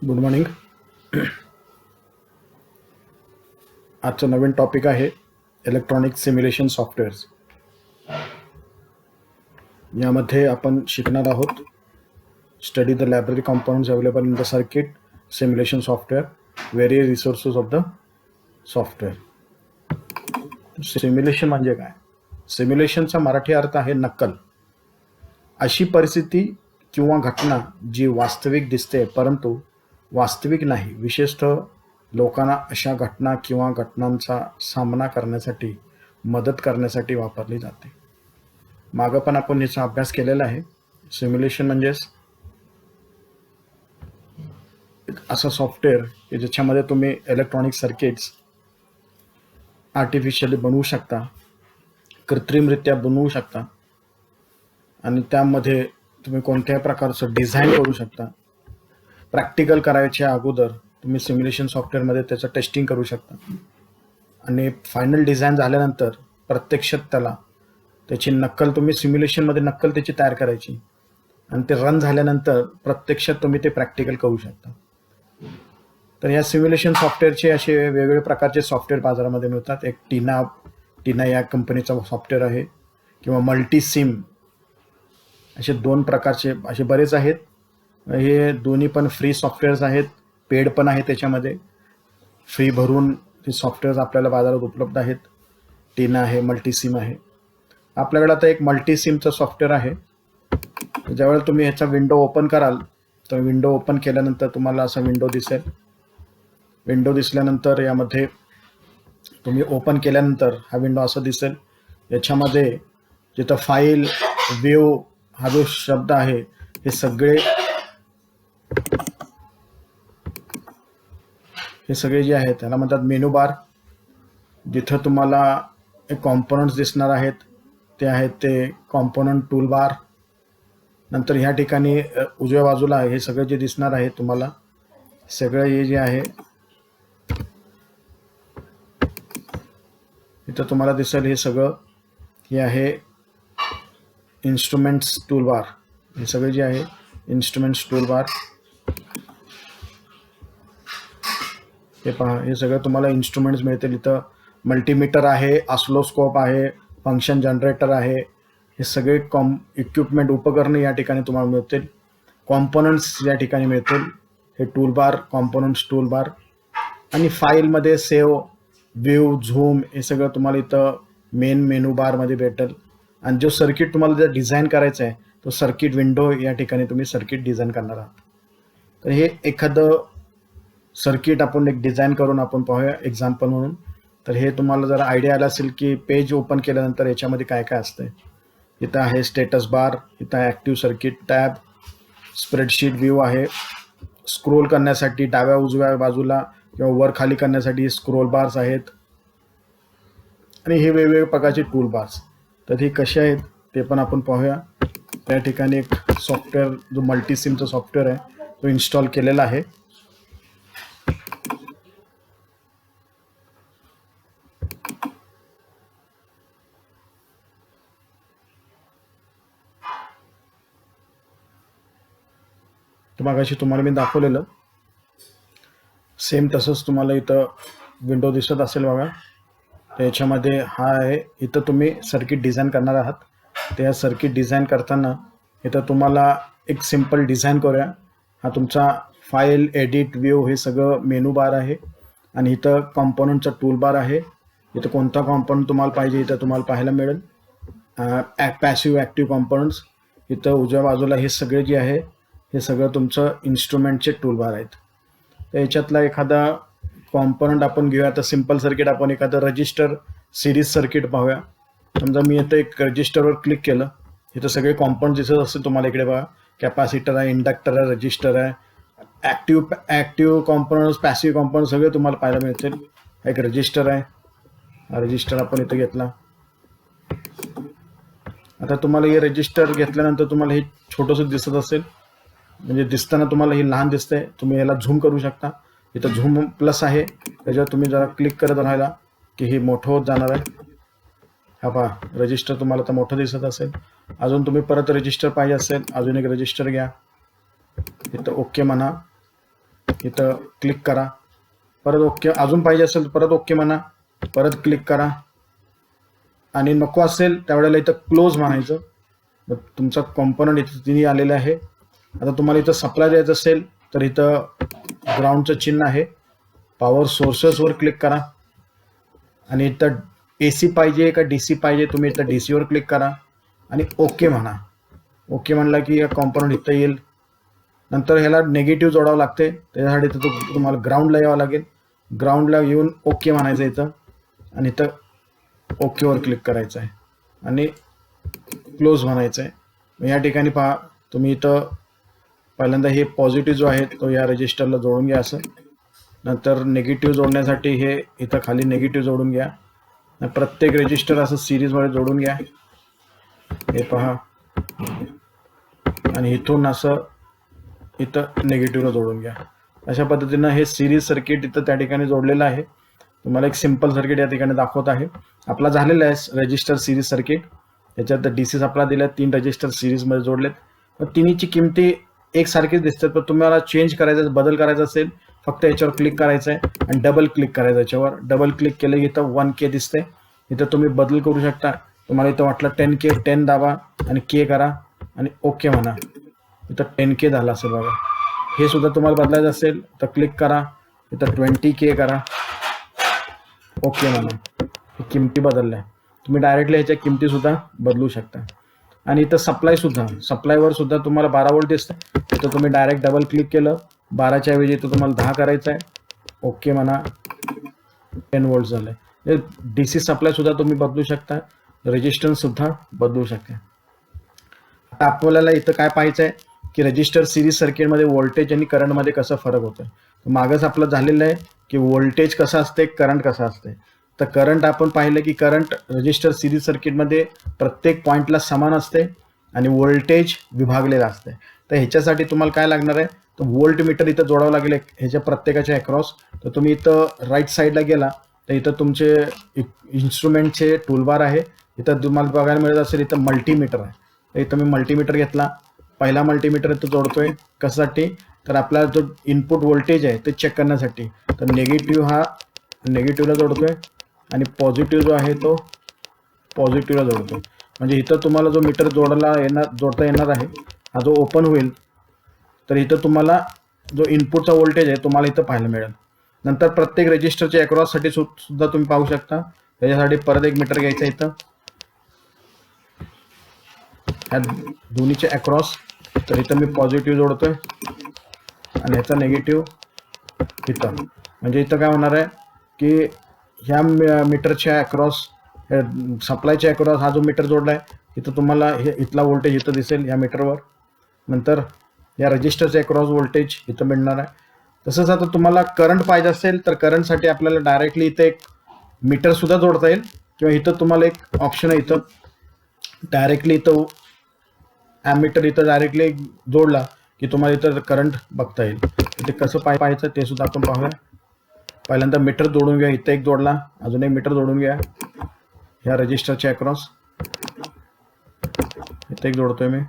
Good morning. आजचं नवीन topic आहे electronic simulation softwares. यामध्ये आपण शिकणार आहोत study the library components available in the circuit, simulation software, various resources of the software. Simulation म्हणजे काय? सिम्युलेशनचा मराठी अर्थ आहे नक्कल. अशी परिस्थिती किंवा घटना जी वास्तविक दिसते परंतु वास्तविक नाही. विशेषतः लोकांना अशा घटना किंवा घटनांचा सामना करण्यासाठी मदत करण्यासाठी वापरली जाते. मागं पण आपण याचा अभ्यास केलेला आहे. सिम्युलेशन म्हणजेच असं सॉफ्टवेअर की ज्याच्यामध्ये तुम्ही इलेक्ट्रॉनिक सर्किट्स आर्टिफिशियली बनवू शकता, कृत्रिमरित्या बनवू शकता आणि त्यामध्ये तुम्ही कोणत्याही प्रकारचं डिझाईन करू शकता. प्रॅक्टिकल करायच्या अगोदर तुम्ही सिम्युलेशन सॉफ्टवेअरमध्ये त्याचं टेस्टिंग करू शकता आणि फायनल डिझाईन झाल्यानंतर प्रत्यक्षात त्याची नक्कल तुम्ही सिम्युलेशनमध्ये नक्कल त्याची तयार करायची आणि ते रन झाल्यानंतर प्रत्यक्षात तुम्ही ते प्रॅक्टिकल करू शकता. तर ह्या सिम्युलेशन सॉफ्टवेअरचे असे वेगवेगळे प्रकारचे सॉफ्टवेअर बाजारामध्ये मिळतात. एक टीना या कंपनीचा सॉफ्टवेअर आहे किंवा मल्टीसिम, असे दोन प्रकारचे असे बरेच आहेत. हे दोन्ही पण फ्री सॉफ्टवेअर्स आहेत, पेड पण आहे. त्याच्यामध्ये फ्री भरून ते सॉफ्टवेअर्स आपल्याला बाजारात उपलब्ध आहेत. टीना आहे, मल्टीसिम आहे. आपल्याकडे आता एक मल्टीसिमचं सॉफ्टवेअर आहे. ज्यावेळेला तुम्ही ह्याचा विंडो ओपन कराल तर विंडो ओपन केल्यानंतर तुम्हाला असा विंडो दिसेल. विंडो दिसल्यानंतर यामध्ये तुम्ही ओपन केल्यानंतर हा विंडो असा दिसेल. याच्यामध्ये जिथं फाईल, व्ह्यू हा जो शब्द आहे हे सगळे जे आहेत त्याला म्हणतात मेनू बार. जिथं तुम्हाला एक कॉम्पोनंट्स दिसणार आहेत ते आहेत ते कॉम्पोनंट टूल बार. नंतर ह्या ठिकाणी उजव्या बाजूला हे सगळे जे दिसणार आहे तुम्हाला सगळं हे जे आहे इथं तुम्हाला दिसेल हे सगळं हे आहे इन्स्ट्रुमेंट्स टूल बार. हे सगळे जे आहे इन्स्ट्रुमेंट्स टूल बार हे पहा. हे सगळं तुम्हाला इन्स्ट्रुमेंट्स मिळतील. इथं मल्टीमीटर आहे, ऑसिलोस्कोप आहे, फंक्शन जनरेटर आहे. हे सगळे इक्विपमेंट उपकरणे या ठिकाणी तुम्हाला मिळतील. कॉम्पोनंट्स या ठिकाणी मिळतील. हे tool bar, components tool bar आणि फाईलमध्ये सेव्ह, व्ह्यू, झूम हे सगळं तुम्हाला इथं मेन मेनू बारमध्ये भेटेल. आणि जो सर्किट तुम्हाला जर डिझाईन करायचा आहे तो सर्किट विंडो या ठिकाणी तुम्ही सर्किट डिझाईन करणार आहात. तर हे एखादं सर्किट आपण एक डिझाईन करून आपण पाहूया एक्झाम्पल म्हणून. तर हे तुम्हाला जर आयडिया आला असेल की पेज ओपन केल्यानंतर याच्यामध्ये काय काय असतंय. इथं आहे स्टेटस बार, इथं आहे active circuit tab, spreadsheet view आहे. स्क्रोल करण्यासाठी डाव्या उजव्या बाजूला किंवा वर खाली करण्यासाठी स्क्रोल बार्स आहेत आणि हे वेगवेगळ्या प्रकारचे टूल बार्स. तर हे कसे आहेत ते पण आपण पाहूया. त्या ठिकाणी एक सॉफ्टवेअर जो मल्टीसिमचा सॉफ्टवेअर आहे तो इन्स्टॉल केलेला आहे. तर मगाशी तुम्हाला मी दाखवलेलं सेम तसंच तुम्हाला इथं विंडो दिसत असेल बघा. तर याच्यामध्ये हा आहे. इथं तुम्ही सर्किट डिझाईन करणार आहात. त्या सर्किट डिझाईन करताना इथं तुम्हाला एक सिम्पल डिझाईन करूया. हा तुमचा फाईल, एडिट, व्ह्यू हे सगळं मेनू बार आहे आणि इथं कॉम्पोनंटचा टूल बार आहे. इथं कोणता कॉम्पोनंट तुम्हाला पाहिजे इथं तुम्हाला पाहायला मिळेल. Passive, active components. इथं उजव्या बाजूला हे सगळे जे आहे हे सगळं तुमचं इन्स्ट्रुमेंटचे टूल बार आहेत. तर याच्यातला एखादा कॉम्पोनंट आपण घेऊया. तर सिम्पल सर्किट आपण एखादं रजिस्टर सिरीज सर्किट पाहूया. समजा मी इथं एक रजिस्टरवर क्लिक केलं. इथं सगळे कॉम्पोनंट दिसत असतील तुम्हाला. इकडे बघा कॅपॅसिटर आहे, इंडक्टर आहे, रजिस्टर आहे. ॲक्टिव्ह कॉम्पोनंट्स, पॅसिव्ह कॉम्पोनंट सगळे तुम्हाला पाहायला मिळतील. एक रजिस्टर आहे. हा रजिस्टर आपण इथं घेतला. आता तुम्हाला हे रजिस्टर घेतल्यानंतर तुम्हाला हे छोटंसं दिसत असेल. म्हणजे दिसताना तुम्हाला हे लहान दिसतंय. तुम्ही याला झूम करू शकता. इथं झूम प्लस आहे. त्याच्यावर तुम्ही जरा क्लिक करत राहिला की हे मोठं होत जाणार आहे. हा पहा रजिस्टर तुम्हाला तर मोठं दिसत असेल. अजून तुम्ही परत रजिस्टर पाहिजे असेल अजून एक रजिस्टर घ्या. इथं ओके म्हणा. इथं क्लिक करा, परत ओके, अजून पाहिजे असेल परत ओके म्हणा, परत क्लिक करा, आणि नको असेल त्यावेळेला इथं क्लोज म्हणायचं. मग तुमचा कॉम्पोनंट इथं तिन्ही आलेलं आहे. आता तुम्हाला इथं सप्लाय द्यायचं असेल तर इथं ग्राउंडचं चिन्ह आहे, पॉवर सोर्सेसवर क्लिक करा, आणि इथं AC पाहिजे का DC पाहिजे, तुम्ही इथं DCवर क्लिक करा आणि ओके म्हणा. ओके म्हणला की कॉम्पोनंट इथं येईल. नंतर ह्याला निगेटिव्ह जोडावं लागते, त्याच्यासाठी इथं तुम्हाला ग्राउंडला यावं लागेल. ग्राउंडला येऊन ओके म्हणायचं इथं, आणि इथं ओकेवर क्लिक करायचं आहे आणि क्लोज म्हणायचं आहे. या ठिकाणी पहा तुम्ही इथं पहिल्यांदा हे पॉझिटिव्ह जो आहे तो या रजिस्टरला जोडून घ्या असं. नंतर निगेटिव्ह जोडण्यासाठी हे इथं खाली निगेटिव्ह जोडून घ्या. प्रत्येक रजिस्टर असं सिरीजमध्ये जोडून घ्या, हे पहा, आणि इथून असं इथं निगेटिव्हला जोडून घ्या. अशा पद्धतीनं हे सिरीज सर्किट इथं त्या ठिकाणी जोडलेलं आहे. तुम्हाला एक सिंपल सर्किट या ठिकाणी दाखवत आहे. आपला झालेला आहे रजिस्टर सिरीज सर्किट. याच्यात DC सप्लाय दिल्या, 3 रजिस्टर सिरीजमध्ये जोडलेत. मग तिन्हीची किमती एकसारखीच दिसतात, पण तुम्हाला चेंज करायचं, बदल करायचा असेल फक्त याच्यावर क्लिक करायचं आहे आणि डबल क्लिक करायचं. याच्यावर डबल क्लिक केलं की इथं 1K दिसते. इथं तुम्ही बदल करू शकता. तुम्हाला इथं वाटलं 10K, 10 दाबा आणि K करा आणि ओके म्हणा. इथं 10K झालं असेल बघा. हे सुद्धा तुम्हाला बदलायचं असेल तर क्लिक करा, इथं 20K करा, ओके म्हणा. किमती बदलल्या. तुम्ही डायरेक्टली ह्याच्या किमती सुद्धा बदलू शकता. आणि इथं सप्लायवर सुद्धा तुम्हाला 12 व्होल्ट दिसतं. इथं तुम्ही डायरेक्ट डबल क्लिक केलं, 12च्या ऐवजी इथं तुम्हाला 10 करायचं आहे, ओके म्हणा, 10 व्होल्ट झालं. DC सप्लाय सुद्धा तुम्ही बदलू शकता, रेजिस्टन्स सुद्धा बदलू शकता. आता आपल्याला इथं काय पाहायचं आहे की रजिस्टर सिरीज सर्किटमध्ये व्होल्टेज आणि करंटमध्ये कसा फरक होतोय. मागच आपलं झालेलं आहे की व्होल्टेज कसं असते, करंट कसं असते. तर करंट आपण पाहिलं की करंट रजिस्टर सिरीज सर्किटमध्ये प्रत्येक पॉईंटला समान असते आणि व्होल्टेज विभागलेलं असते. तर ह्याच्यासाठी तुम्हाला काय लागणार आहे, तर व्होल्ट मीटर इथं जोडावं लागेल ह्याच्या प्रत्येकाच्या अक्रॉस. तर तुम्ही इथं राईट साईडला गेला तर इथं तुमचे इन्स्ट्रुमेंटचे टूलबार आहे. इथं तुम्हाला बघायला मिळत असेल इथं मल्टीमीटर आहे. तर इथं मी मल्टीमीटर घेतला, पहिला मल्टीमीटर इथं जोडतोय. कशासाठी, तर आपला जो इनपुट व्होल्टेज आहे ते चेक करण्यासाठी. तर निगेटिव्हला जोडतोय आणि पॉझिटिव्ह जो आहे तो पॉझिटिव्हला जोडतोय. म्हणजे इथं तुम्हाला जो मीटर जोडता येणार आहे, हा जो ओपन होईल तर इथं तुम्हाला जो इनपुटचा व्होल्टेज आहे तुम्हाला इथं पाहायला मिळेल. नंतर प्रत्येक रजिस्टरच्या अक्रॉससाठी सुद्धा तुम्ही पाहू शकता. त्याच्यासाठी परत एक मीटर घ्यायचं इथं, ह्या दोन्हीचे अक्रॉस. तर इथं मी पॉझिटिव्ह जोडतोय आणि ह्याचा निगेटिव्ह इथं. म्हणजे इथं काय होणार आहे की ह्या मीटरच्या अक्रॉस, सप्लायच्या अक्रॉस हा जो मीटर जोडला आहे इथं तुम्हाला हे इथला व्होल्टेज इथं दिसेल या मीटरवर. नंतर या रजिस्टरच्या अक्रॉस व्होल्टेज इथं मिळणार आहे. तसंच आता तुम्हाला करंट पाहिजे असेल तर करंटसाठी आपल्याला डायरेक्टली इथं एक मीटरसुद्धा जोडता येईल, किंवा इथं तुम्हाला एक ऑप्शन आहे, इथं डायरेक्टली इथं ॲमीटर इथं डायरेक्टली जोडला की तुम्हाला इथं करंट बघता येईल. ते कसं पाहायचं ते सुद्धा आपण पाहूया. पहिल्यांदा मीटर जोडून घ्या, इथं एक जोडला, अजून एक मीटर जोडून घ्या ह्या रजिस्टरच्या अक्रॉस. इथं एक जोडतोय मी,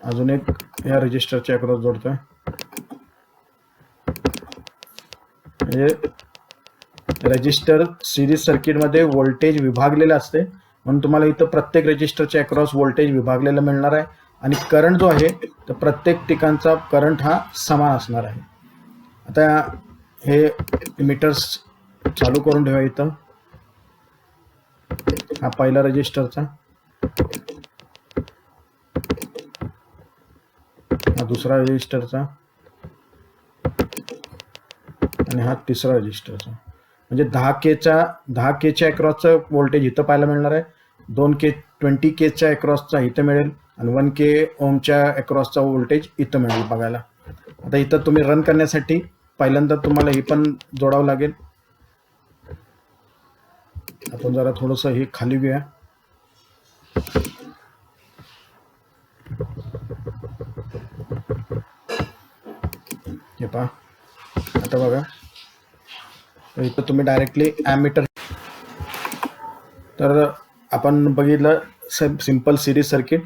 अजून एक ह्या रजिस्टरच्या अक्रॉस जोडतोय. म्हणजे रजिस्टर सिरीज सर्किटमध्ये व्होल्टेज विभागलेलं असते, म्हणून तुम्हाला इथं प्रत्येक रजिस्टरच्या अक्रॉस व्होल्टेज विभागलेलं मिळणार आहे. आणि करंट जो आहे तर प्रत्येक ठिकाणचा करंट हा समान असणार आहे. आता हे मीटर्स चालू करून ठेवा. इथं हा पहिला रजिस्टरचा, हा दुसरा रजिस्टरचा आणि हा तिसरा रजिस्टरचा. म्हणजे 10Kच्या अक्रॉसचं व्होल्टेज इथं पाहायला मिळणार आहे, 20Kच्या अक्रॉसचा इथं मिळेल आणि 1K ओमच्या अक्रॉसचा व्होल्टेज इथं मिळेल बघायला. आता इथं तुम्ही रन करण्यासाठी पहिल्यांदा तुम्हाला हे पण जोडावं लागेल. आपण जरा थोडंसं हे खाली घेऊया. हे पहा, आता बघा, तर इथं तुम्ही डायरेक्टली ॲमीटर. तर आपण बघितलं सिंपल सिरीज सर्किट.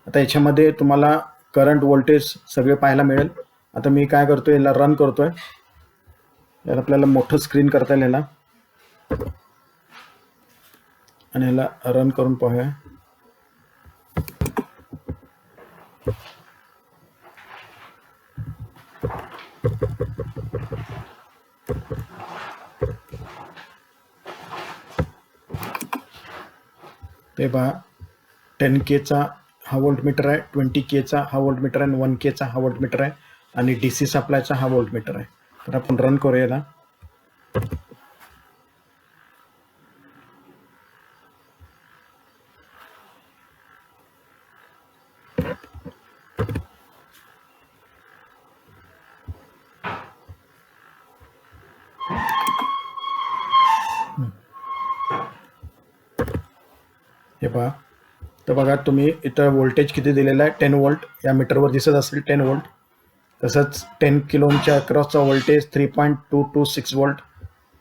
आता याच्यामध्ये तुम्हाला करंट व्होल्टेज सगळे पाहायला मिळेल. आता मी काय करतोय, याला रन करतोय. याला आपल्याला मोठं स्क्रीन करता येईल याला, आणि याला रन करून पाहूया. ते पहा 10K हा व्होल्टमीटर आहे, 20K हा व्होल्टमीटर आहे, आणि 1K हा व्होल्टमीटर आहे, आणि DC सप्लायचा हा व्होल्टमीटर आहे. तर आपण रन करूया याला. हे पहा, तर बघा तुम्ही इथं व्होल्टेज किती दिलेलं आहे, 10 व्होल्ट या मीटरवर दिसत असेल, 10 व्होल्ट. तसंच 10 किलो ओमच्या अक्रॉसचा व्होल्टेज 3.226 व्होल्ट,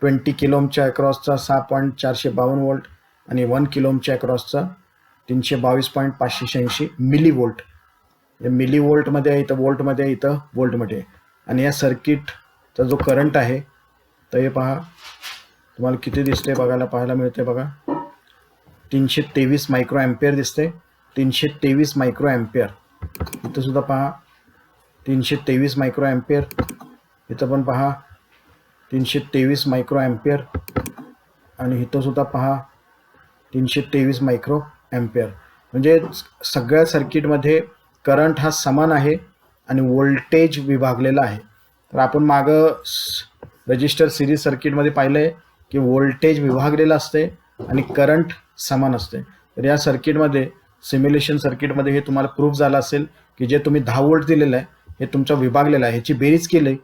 20 किलो ओमच्या अक्रॉसचा 6.452 व्होल्ट, आणि 1 किलो ओमच्या अक्रॉसचा 322.586 मिली व्होल्ट. या मिली व्होल्टमध्ये आहे, इथं व्होल्टमध्ये आहे, इथं व्होल्टमध्ये आहे. आणि या सर्किटचा जो करंट आहे, तर हे पहा तुम्हाला किती दिसते, पाहायला मिळते बघा, 323 मायक्रो ॲम्पियर दिसते, 323 मायक्रो ॲम्पियर. इथं सुद्धा पहा 323 मायक्रो ॲम्पियर, इथं पण पहा 323 मायक्रो ॲम्पियर, आणि इथं सुद्धा पहा 323 मायक्रो ॲम्पियर. म्हणजे सगळ्या सर्किटमध्ये करंट हा समान आहे आणि व्होल्टेज विभागलेला आहे. तर आपण मागं रजिस्टर सिरीज सर्किटमध्ये पाहिलं आहे की व्होल्टेज विभागलेलं असते आणि करंट समान असते. तर या सर्किटमध्ये, सिम्युलेशन सर्किटमध्ये हे तुम्हाला प्रूफ झालं असेल की जे तुम्ही 10 व्होल्ट दिलेलं आहे हे तुमचं विभागलेलं आहे. ह्याची बेरीज केली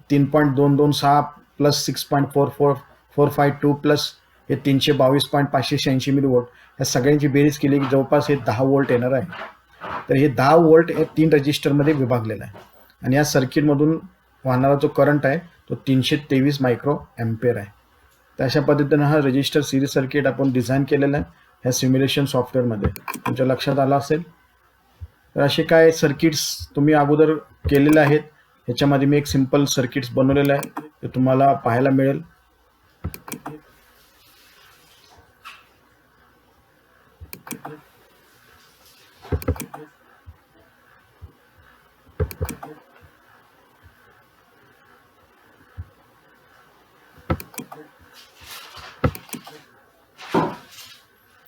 3.226 प्लस 6.44552 प्लस हे 322.586 मिली व्होल्ट, ह्या सगळ्यांची बेरीज केली की जवळपास हे 10 व्होल्ट येणार आहे. तर हे 10 व्होल्ट हे 3 रजिस्टरमध्ये विभागलेलं आहे, आणि या सर्किटमधून वाहणारा जो करंट आहे तो 323 मायक्रो ॲम्पियर आहे. तर अशा पद्धतीनं हा रजिस्टर सिरीज सर्किट आपण डिझाईन केलेला आहे ह्या सिम्युलेशन सॉफ्टवेअरमध्ये. तुमच्या लक्षात आलं असेल. तर असे काय सर्किट्स तुम्ही अगोदर केलेले आहेत, ह्याच्यामध्ये मी एक सिम्पल सर्किट्स बनवलेलं आहे, ते तुम्हाला पाहायला मिळेल.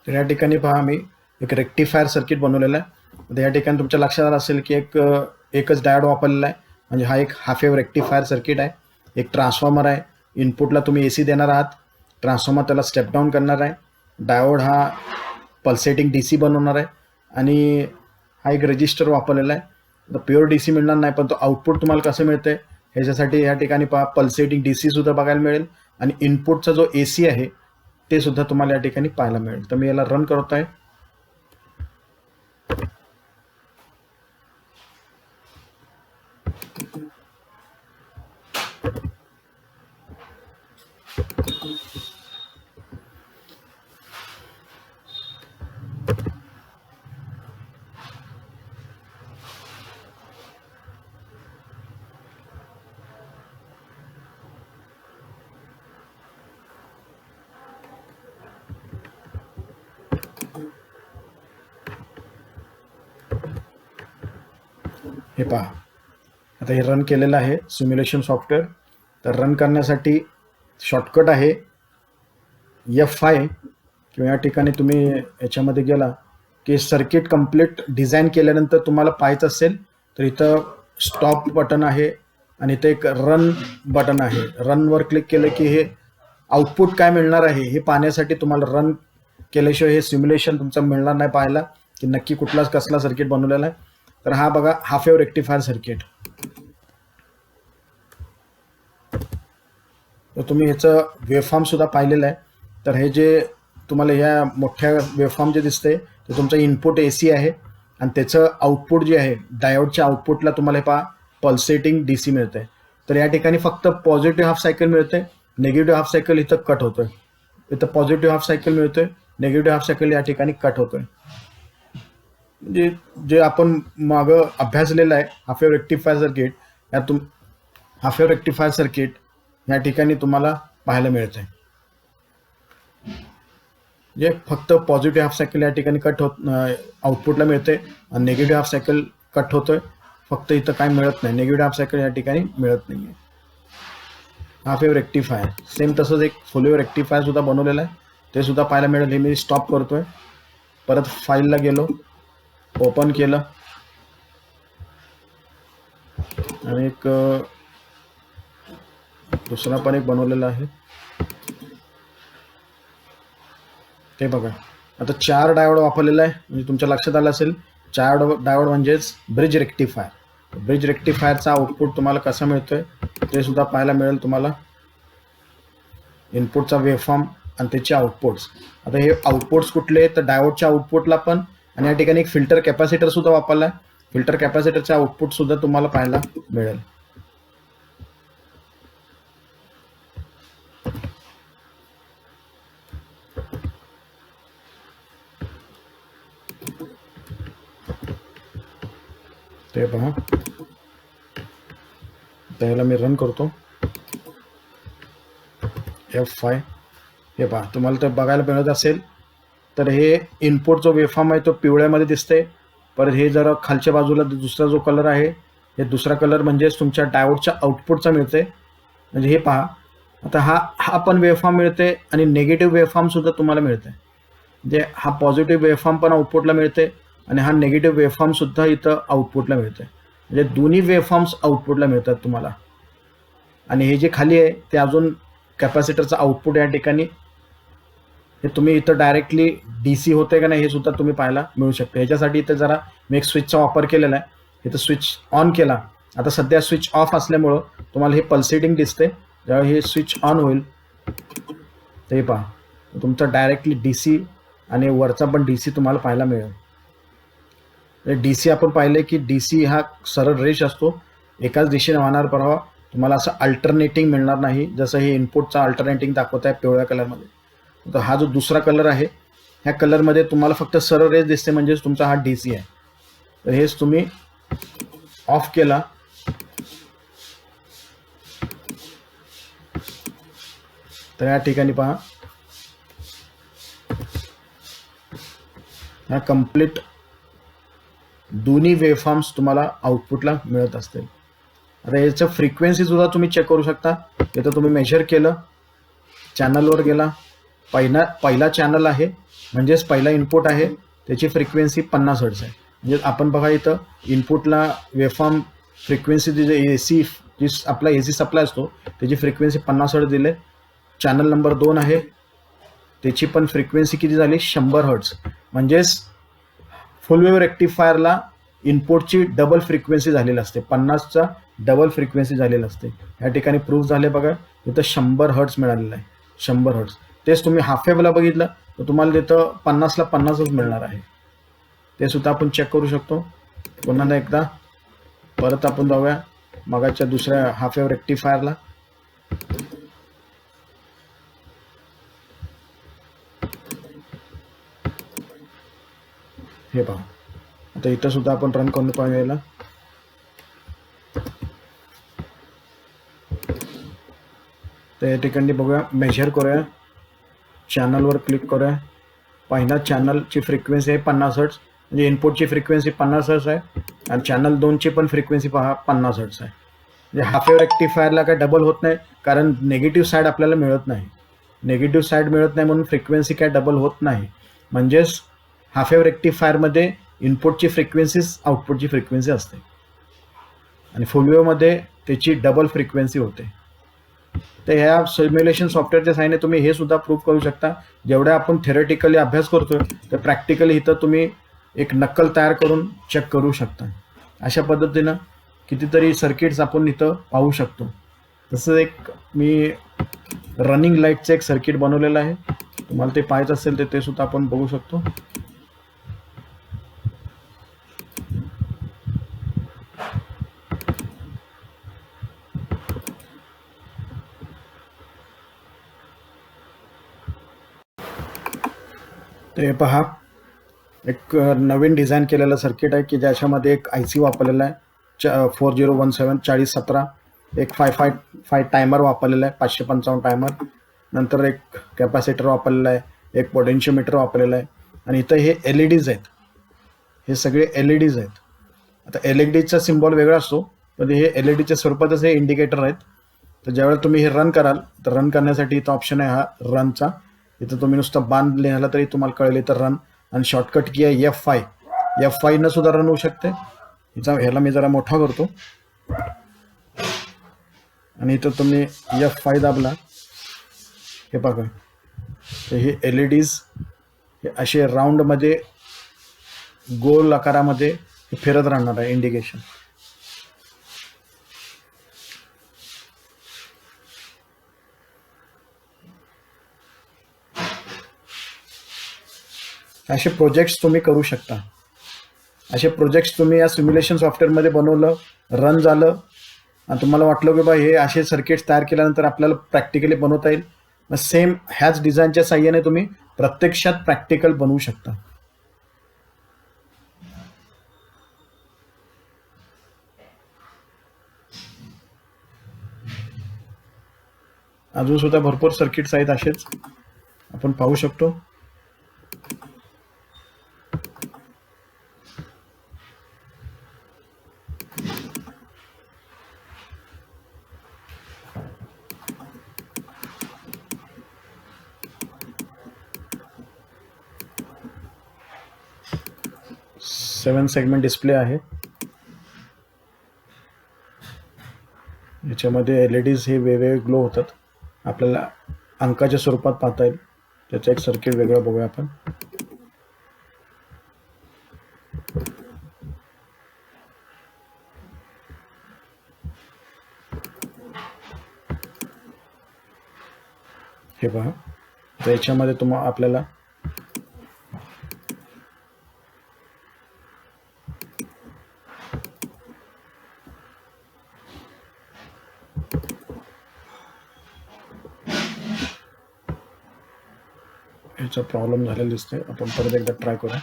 तर या ठिकाणी पहा मी एक रेक्टिफायर सर्किट बनवलेलं आहे. तर या ठिकाणी तुमच्या लक्षात आलं असेल की एकच डायोड वापरलेला आहे, म्हणजे हा एक हाफ वेव्ह रेक्टिफायर सर्किट आहे. एक ट्रान्सफॉर्मर आहे, इनपुटला तुम्ही AC देणार आहात, ट्रान्सफॉर्मर त्याला स्टेप डाऊन करणार आहे, डायोड हा पल्सेटिंग DC बनवणार आहे, आणि हा एक रजिस्टर वापरलेला आहे. तर प्युअर DC मिळणार नाही, पण तो आउटपुट तुम्हाला कसं मिळतंय ह्याच्यासाठी या ठिकाणी पहा पल्सेटिंग DC सुद्धा बघायला मिळेल, आणि इनपुटचा जो AC आहे ते सुद्धा तुम्हाला या ठिकाणी पाहायला मिळेल. तर मी याला रन करत आहे. हे पहा, आता हे रन केलेलं आहे सिम्युलेशन सॉफ्टवेअर. तर रन करण्यासाठी शॉर्टकट आहे F5, किंवा या ठिकाणी तुम्ही याच्यामध्ये गेला की सर्किट कंप्लीट डिझाईन केल्यानंतर तुम्हाला पाहायचं असेल तर इथं स्टॉप बटन आहे, आणि इथं एक रन बटन आहे. रनवर क्लिक केलं की हे आउटपुट काय मिळणार आहे हे पाहण्यासाठी तुम्हाला रन केल्याशिवाय हे सिम्युलेशन तुमचं मिळणार नाही पाहायला की नक्की कसला सर्किट बनवलेला आहे. तर हा बघा हाफ वेव्ह रेक्टिफायर सर्किट. तर तुम्ही ह्याचं वेवफॉर्म सुद्धा पाहिलेलं आहे. तर हे जे तुम्हाला ह्या मोठ्या वेवफॉर्म जे दिसते ते तुमचं इनपुट AC आहे, आणि त्याचं आउटपुट जे आहे डायोडच्या आउटपुटला तुम्हाला हे पहा पल्सेटिंग DC मिळतं आहे. तर या ठिकाणी फक्त पॉझिटिव्ह हाफ सायकल मिळते, निगेटिव्ह हाफ सायकल इथं कट होतोय. इथं पॉझिटिव्ह हाफ सायकल मिळतोय, निगेटिव्ह हाफ सायकल या ठिकाणी कट होतोय. म्हणजे जे आपण मागं अभ्यासलेलं आहे हाफ वेव्ह रेक्टिफायर सर्किट, यातून हाफ वेव्ह रेक्टिफायर सर्किट या ठिकाणी तुम्हाला पाहायला मिळत आहे. जे फक्त पॉझिटिव्ह हाफ सायकल या ठिकाणी कट होत आउटपुटला मिळते आणि निगेटिव्ह हाफ सायकल कट होतोय. फक्त इथं काय मिळत नाही, निगेटिव्ह हाफ सायकल या ठिकाणी मिळत नाही आहे. हाफ वेव्ह रेक्टिफायर सेम तसंच एक फुल वेव्ह रेक्टिफायर सुद्धा बनवलेलं आहे, ते सुद्धा पाहायला मिळेल. हे मी स्टॉप करतोय, परत फाईलला गेलो, ओपन केलं आणि एक दुसरा पण एक बनवलेला आहे. ते बघा, आता 4 डायोड वापरलेला आहे. म्हणजे तुमच्या लक्षात आलं असेल 4 डायोड म्हणजेच ब्रिज रेक्टिफायर. ब्रिज रेक्टिफायरचा आउटपुट तुम्हाला कसा मिळतोय ते सुद्धा पाहायला मिळेल तुम्हाला. इनपुटचा वेव्हफॉर्म आणि त्याचे आउटपुट्स. आता हे आउटपुट्स कुठले, तर डायोडच्या आउटपुटला पण, आणि या ठिकाणी एक फिल्टर कॅपॅसिटर सुद्धा वापरला आहे. फिल्टर कॅपॅसिटरचे आउटपुट सुद्धा तुम्हाला पाहायला मिळेल. ते पहा, त्याला मी रन करतो F5. हे पहा, तुम्हाला तर बघायला मिळत असेल तर हे इनपुट जो वेव्हफॉर्म आहे तो पिवळ्यामध्ये दिसते. परत हे जरा खालच्या बाजूला दुसरा जो कलर आहे, हे दुसरा कलर म्हणजेच तुमच्या डायोडच्या आउटपुटचा मिळते. म्हणजे हे पहा, आता हा पण वेव्हफॉर्म मिळते आणि निगेटिव्ह वेव्हफॉर्म सुद्धा तुम्हाला मिळते. म्हणजे हा पॉझिटिव्ह वेव्हफॉर्म पण आउटपुटला मिळते आणि हा निगेटिव्ह वेव्हफॉर्म सुद्धा इथं आउटपुटला मिळते. म्हणजे दोन्ही वेव्हफॉर्म्स आउटपुटला मिळतात तुम्हाला. आणि हे जे खाली आहे ते अजून कॅपॅसिटरचं आउटपुट या ठिकाणी, हे तुम्ही इथं डायरेक्टली DC होते का नाही हे सुद्धा तुम्ही पाहायला मिळू शकते. ह्याच्यासाठी इथं जरा मी एक स्विचचा वापर केलेला आहे. इथं स्विच ऑन केला, आता सध्या स्विच ऑफ असल्यामुळं तुम्हाला हे पल्सेटिंग दिसते. जेव्हा हे स्विच ऑन होईल ते पहा, तुमचा डायरेक्टली DC आणि वरचा पण DC तुम्हाला पाहायला मिळेल. DC आपण पाहिले की DC हा सरळ रेष असतो, एकाच दिशेने वाहणार प्रवाह. तुम्हाला असं अल्टरनेटिंग मिळणार नाही, जसं हे इनपुटचा अल्टरनेटिंग दाखवत आहे पिवळ्या कलरमध्ये. तर हा जो दुसरा कलर आहे, ह्या कलरमध्ये तुम्हाला फक्त सरळ रेष दिसते, म्हणजेच तुमचा हा DC आहे. तर हेच तुम्ही ऑफ केला तर या ठिकाणी पहा, हा कम्प्लीट दोन्ही वेव्हफॉर्म्स तुम्हाला आउटपुटला मिळत असतील. आता याचं फ्रिक्वेन्सी सुद्धा तुम्ही चेक करू शकता. इथं तुम्ही मेजर केलं, चॅनलवर गेला, पहिला चॅनल आहे म्हणजेच पहिला इनपुट आहे, त्याची फ्रिक्वेन्सी 50 हर्ट्झ आहे. म्हणजे आपण बघा इथं इनपुटला वेव्हफॉर्म फ्रिक्वेन्सी AC जी आपला AC सप्लाय असतो त्याची फ्रिक्वेन्सी 50 हर्ट्झ दिले. चॅनल नंबर 2 आहे, त्याची पण फ्रिक्वेन्सी किती झाली, 100 हर्ट्झ. म्हणजेच फुल वेव्ह रेक्टिफायरला इनपुटची डबल फ्रिक्वेन्सी झालेली असते, 50चा डबल फ्रिक्वेन्सी झालेली असते. या ठिकाणी प्रूफ झाले बघा, इथं 100 हर्ट्झ मिळालेलं आहे, 100 हर्ट्झ. तेच तुम्ही हाफ वेव्हला बघितलं तर तुम्हाला तिथं 50ला 50च मिळणार आहे. ते सुद्धा आपण चेक करू शकतो. पुन्हा एकदा परत आपण जाऊया मगाच्या दुसऱ्या हाफ वेव्ह रेक्टिफायरला. हे पहा, आता इथं सुद्धा आपण रन करून पाहूया. तर या ठिकाणी बघूया, मेजर करूया, चॅनलवर क्लिक करूया. पहिला चॅनलची फ्रिक्वेन्सी आहे 50 हर्ट्झ, म्हणजे इनपुटची फ्रिक्वेन्सी 50 हर्ट्झ आहे आणि चॅनल 2ची पण फ्रिक्वेन्सी पहा 50 हर्ट्झ आहे. म्हणजे हाफ वेव्ह रेक्टिफायरला काय डबल होत नाही, कारण निगेटिव्ह साईड आपल्याला मिळत नाही. निगेटिव्ह साईड मिळत नाही म्हणून फ्रिक्वेन्सी काय डबल होत नाही. म्हणजेच हाफ वेव्ह रेक्टिफायरमध्ये इनपुटची फ्रिक्वेन्सीच आउटपुटची फ्रिक्वेन्सी असते आणि फुल वेव्हमध्ये त्याची डबल फ्रिक्वेन्सी होते. तर ह्या सिम्युलेशन सॉफ्टवेअरच्या साहाय्याने तुम्ही हे सुद्धा प्रूव्ह करू शकता. जेवढ्या आपण थेरटिकली अभ्यास करतोय तर प्रॅक्टिकली इथं तुम्ही एक नक्कल तयार करून चेक करू शकता. अशा पद्धतीनं कितीतरी सर्किट्स आपण इथं पाहू शकतो. तसं एक मी रनिंग लाईटचं एक सर्किट बनवलेलं आहे, तुम्हाला ते पाहायचं असेल तर ते सुद्धा आपण बघू शकतो. ते पहा, एक नवीन डिझाईन केलेलं सर्किट आहे की ज्याच्यामध्ये एक IC वापरलेला आहे 4017 4017, एक 555 टायमर वापरलेला आहे 555 टायमर, नंतर एक कॅपॅसिटर वापरलेला आहे, एक पोटेन्शियोमीटर वापरलेला आहे, आणि इथं हे LEDs आहेत, हे सगळे LEDs आहेत. आता LEDचा सिम्बॉल वेगळा असतो, पण हे LEDच्या स्वरूपातच हे इंडिकेटर आहेत. तर ज्यावेळेला तुम्ही हे रन कराल तर रन करण्यासाठी इथं ऑप्शन आहे हा रनचा. इथं तुम्ही नुसतं बाण लिहिला तरी तुम्हाला कळेल इथं रन, आणि शॉर्टकट की आहे F5 न सुद्धा रन होऊ शकते. ह्याला मी जरा मोठा करतो, आणि इथं तुम्ही F5 दाबला, हे बघा तर हे LEDs हे असे राऊंडमध्ये गोल आकारामध्ये हे फिरत राहणार आहे इंडिकेशन. असे प्रोजेक्ट्स तुम्ही करू शकता. असे प्रोजेक्ट्स तुम्ही या सिम्युलेशन सॉफ्टवेअरमध्ये बनवलं, रन झालं, आणि तुम्हाला वाटलं की बा हे असे सर्किट्स तयार केल्यानंतर आपल्याला प्रॅक्टिकली बनवता येईल, मग सेम ह्याच डिझाईनच्या साह्याने तुम्ही प्रत्यक्षात प्रॅक्टिकल बनवू शकता. अजून सुद्धा भरपूर सर्किट्स आहेत असेच आपण पाहू शकतो. सेवन सेगमेंट डिस्प्ले आहे, याच्यामध्ये LEDs हे वेगवेगळे ग्लो होतात, आपल्याला अंकाच्या स्वरूपात पाहता येईल. त्याचं एक सर्किट वेगळं बघूया आपण. हे पहा, तर याच्यामध्ये आपल्याला ह्याचा प्रॉब्लेम झालेला दिसतोय. आपण परत एकदा ट्राय करूया.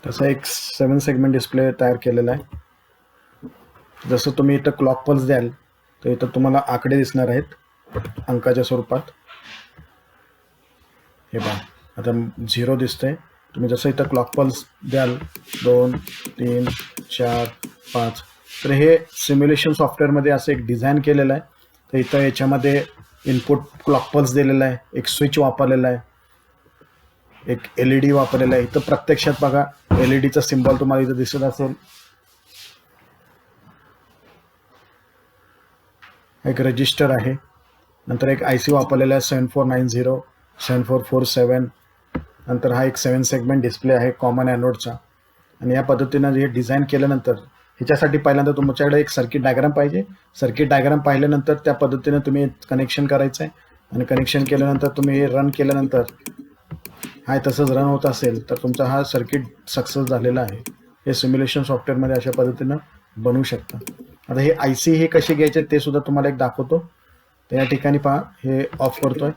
तसा एक 7 सेगमेंट डिस्प्ले तयार केलेला आहे. जसं तुम्ही इथं क्लॉक पल्स द्याल तर इथं तुम्हाला आकडे दिसणार आहेत अंकाच्या स्वरूपात. हे पहा, आता 0 दिसतंय. तुम्ही जसं इथं क्लॉक पल्स द्याल 2 3 4 5, तर हे सिम्युलेशन सॉफ्टवेअरमध्ये असं एक डिझाईन केलेलं आहे. तर इथं याच्यामध्ये इनपुट क्लॉक पल्स दिलेला आहे, एक स्विच वापरलेला आहे, एक LED वापरलेला आहे. इथं प्रत्यक्षात बघा LEDचा सिम्बॉल तुम्हाला इथं दिसत असेल. एक रजिस्टर आहे, नंतर एक IC वापरलेला आहे 7490 7447, नंतर हा एक 7 सेगमेंट डिस्प्ले आहे कॉमन ॲनोडचा. आणि या पद्धतीनं हे डिझाईन केल्यानंतर ह्याच्यासाठी पहिल्यांदा तुमच्याकडे एक सर्किट डायग्राम पाहिजे. सर्किट डायग्राम पाहिल्यानंतर त्या पद्धतीनं तुम्ही कनेक्शन करायचं आहे, आणि कनेक्शन केल्यानंतर तुम्ही हे रन केल्यानंतर हा तसंच रन होत असेल तर तुमचा हा सर्किट सक्सेस झालेला आहे. हे सिम्युलेशन सॉफ्टवेअरमध्ये अशा पद्धतीनं बनवू शकता. आता हे IC हे कसे घ्यायचे ते सुद्धा तुम्हाला एक दाखवतो. तर या ठिकाणी पहा, हे ऑफ करतोय.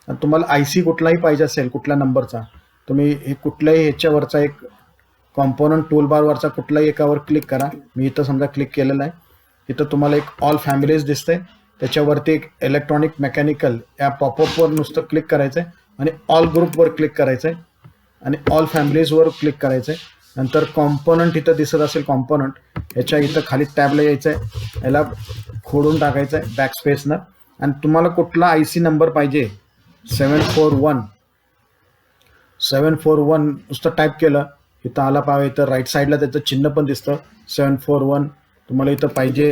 आणि तुम्हाला IC कुठलाही पाहिजे असेल, कुठल्या नंबरचा, तुम्ही हे कुठल्याही ह्याच्यावरचा एक कॉम्पोनंट टूलबारवरचा कुठलाही एकावर क्लिक करा. मी इथं समजा क्लिक केलेलं आहे. इथं तुम्हाला एक ऑल फॅमिलीज दिसते, त्याच्यावरती एक इलेक्ट्रॉनिक मेकॅनिकल या पॉपअपवर नुसतं क्लिक करायचं आहे, आणि ऑल ग्रुपवर क्लिक करायचं आहे, आणि ऑल फॅमिलीजवर क्लिक करायचं आहे. नंतर कॉम्पोनंट इथं दिसत असेल, कॉम्पोनंट ह्याच्या इथं खाली टॅबला यायचं आहे, याला खोडून टाकायचं आहे बॅक स्पेसनं. आणि तुम्हाला कुठला IC नंबर पाहिजे 741 नुसतं टाईप केलं इथं आला पाहिजे. इथं राईट साईडला त्याचं चिन्ह पण दिसतं 741. तुम्हाला इथं पाहिजे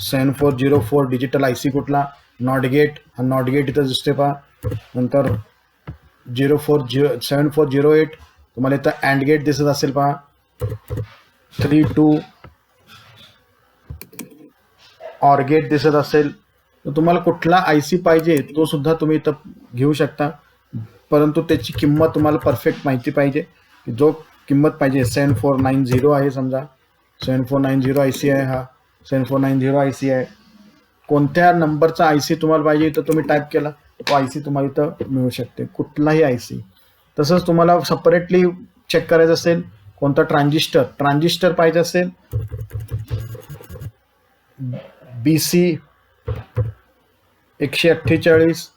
7404 डिजिटल IC कुठला, नॉट गेट, हा नॉट गेट इथं दिसते पहा. नंतर 7408 तुम्हाला इथं अँड गेट दिसत असेल पहा. 32 ऑर गेट दिसत असेल. तर तुम्हाला कुठला IC पाहिजे तो सुद्धा तुम्ही इथं घेऊ शकता, परंतु त्याची किंमत तुम्हाला परफेक्ट माहिती पाहिजे. जो किंमत पाहिजे 7490 आहे, समजा 7490 IC आहे, हा 7490 IC आहे. कोणत्या नंबरचा IC तुम्हाला पाहिजे तर तुम्ही टाईप केला तो IC तुम्हाला इथं मिळू शकते, कुठलाही IC. तसंच तुम्हाला सेपरेटली चेक करायचं असेल कोणता ट्रान्झिस्टर पाहिजे असेल, BC 148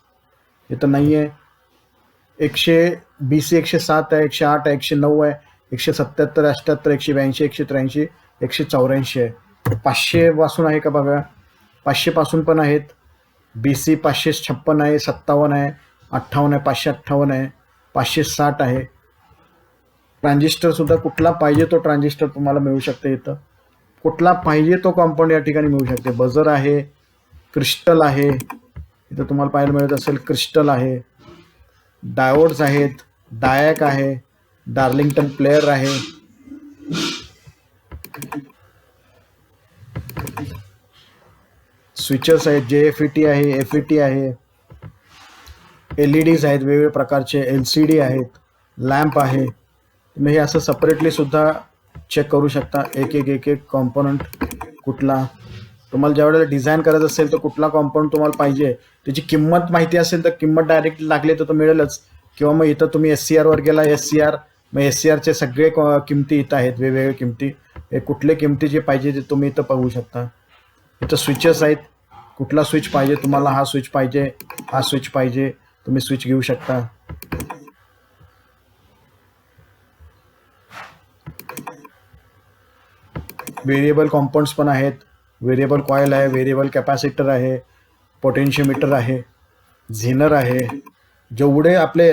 इथं नाही आहे, BC 107 आहे, 108 आहे, 109 आहे, 177, 78, 182, 183, 184 आहे. 500 पासून आहे का बघा, 500 पासून पण आहेत. BC 556 आहे, 57 आहे, 58 आहे, 558 आहे, 560 आहे. ट्रान्झिस्टर सुद्धा कुठला पाहिजे तो ट्रान्झिस्टर तुम्हाला मिळू शकते इथं. कुठला पाहिजे तो कॉम्पाऊंड या ठिकाणी मिळू शकते. बझर आहे, क्रिस्टल आहे, इथं तुम्हाला पाहायला मिळत असेल क्रिस्टल आहे, डायोड्स आहेत, डायॅक आहे, डार्लिंग्टन प्लेयर आहे, स्विचेस आहेत, JFET आहे, FET आहे, LEDs आहेत वेगवेगळ्या प्रकारचे, LCD आहेत, लॅम्प आहे. तुम्ही हे असं सेपरेटली सुद्धा चेक करू शकता एक एक कॉम्पोनंट कुठला. तुम्हाला ज्या वेळेला डिझाईन करायचं असेल तर कुठला कॉम्पाऊंड तुम्हाला पाहिजे त्याची किंमत माहिती असेल तर किंमत डायरेक्ट लागली तर तो मिळेलच, किंवा मग इथं तुम्ही SCR वर गेला, SCR, मग SCRचे सगळे किमती इथं आहेत, वेगवेगळ्या किमती. हे कुठले किमती जे पाहिजे ते तुम्ही इथं पाहू शकता. इथं स्विचेस आहेत, कुठला स्विच पाहिजे तुम्हाला, हा स्विच पाहिजे, हा स्विच पाहिजे, तुम्ही स्विच घेऊ शकता. व्हेरिएबल कॉम्पाऊंड्स पण आहेत, व्हेरिएबल कॉईल आहे, व्हेरिएबल कॅपॅसिटर आहे, पोटेन्शियोमीटर आहे, झेनर आहे. जेवढे आपले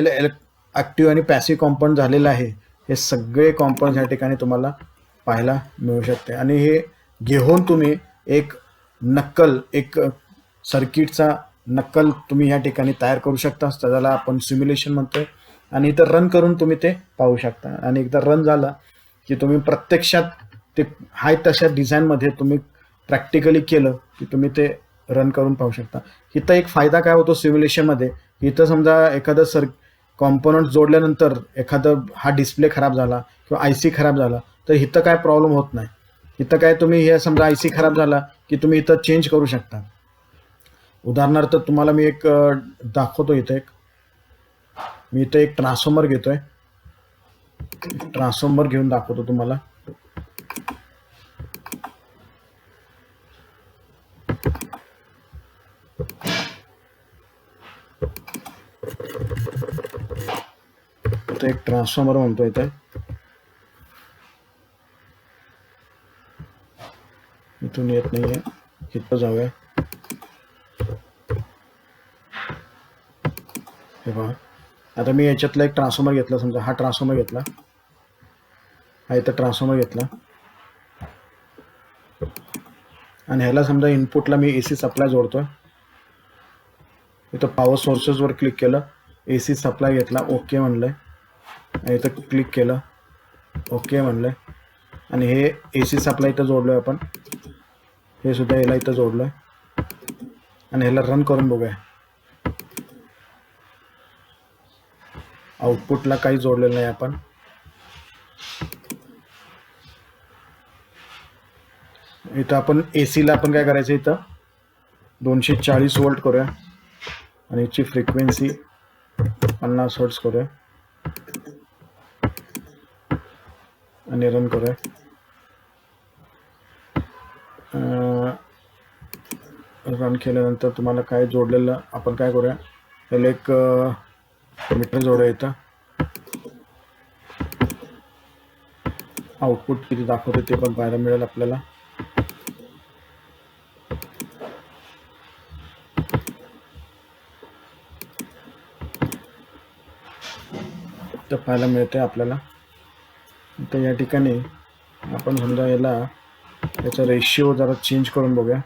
ॲक्टिव्ह आणि पॅसिव्ह कॉम्पाऊंड झालेले आहे हे सगळे कॉम्पाऊंड्स या ठिकाणी तुम्हाला पाहायला मिळू शकते. आणि हे घेऊन तुम्ही एक सर्किटचा नक्कल तुम्ही या ठिकाणी तयार करू शकता, त्याला आपण सिम्युलेशन म्हणतोय. आणि इथं रन करून तुम्ही ते पाहू शकता. आणि एकदा रन झालं की तुम्ही प्रत्यक्षात ते हाय तशा डिझाईनमध्ये तुम्ही प्रॅक्टिकली केलं की तुम्ही ते रन करून पाहू शकता. इथं एक फायदा काय होतो सिम्युलेशनमध्ये, इथं समजा एखादं कॉम्पोनंट जोडल्यानंतर हा डिस्प्ले खराब झाला किंवा IC खराब झाला तर इथं काय प्रॉब्लेम होत नाही. इथं काय तुम्ही हे समजा IC खराब झाला की तुम्ही इथं चेंज करू शकता. उदाहरणार्थ तुम्हाला मी एक दाखवतो. मी इथं एक ट्रान्सफॉर्मर घेतोय, ट्रान्सफॉर्मर घेऊन दाखवतो तुम्हाला. इथं एक ट्रान्सफॉर्मर म्हणतो, इथून येत नाहीये, इथं जाऊया. हे बघा, आता मी याच्यातला एक ट्रान्सफॉर्मर घेतला, समजा हा ट्रान्सफॉर्मर घेतला, हा इथं ट्रान्सफॉर्मर घेतला आणि ह्याला समजा इनपुटला मी AC सप्लाय जोडतोय. इथं पॉवर सोर्सेसवर क्लिक केलं, AC सप्लाय घेतला, ओके म्हणलंय. इथं क्लिक केलं, ओके म्हणलंय. आणि हे AC सप्लाय इथं जोडलोय आपण, हे सुद्धा याला इथं जोडलोय. आणि ह्याला रन करून बघूया. आउटपुटला काही जोडलेलं नाही आपण. इथं आपण ACला आपण काय करायचं, इथं 240 वोल्ट करूया आणि याची फ्रिक्वेन्सी 50 हर्ट्ज करूया आणि रन करूया. रन केल्यानंतर तुम्हाला काय जोडलेलं आपण काय करूया, त्याला एक मीटर जोडूया. इथं आउटपुट किती दाखवते ते पण पाहायला मिळेल आपल्याला. तर पाहायला मिळते आपल्याला. तर या ठिकाणी आपण समजा याचा रेशिओ जरा चेंज करून बघूया.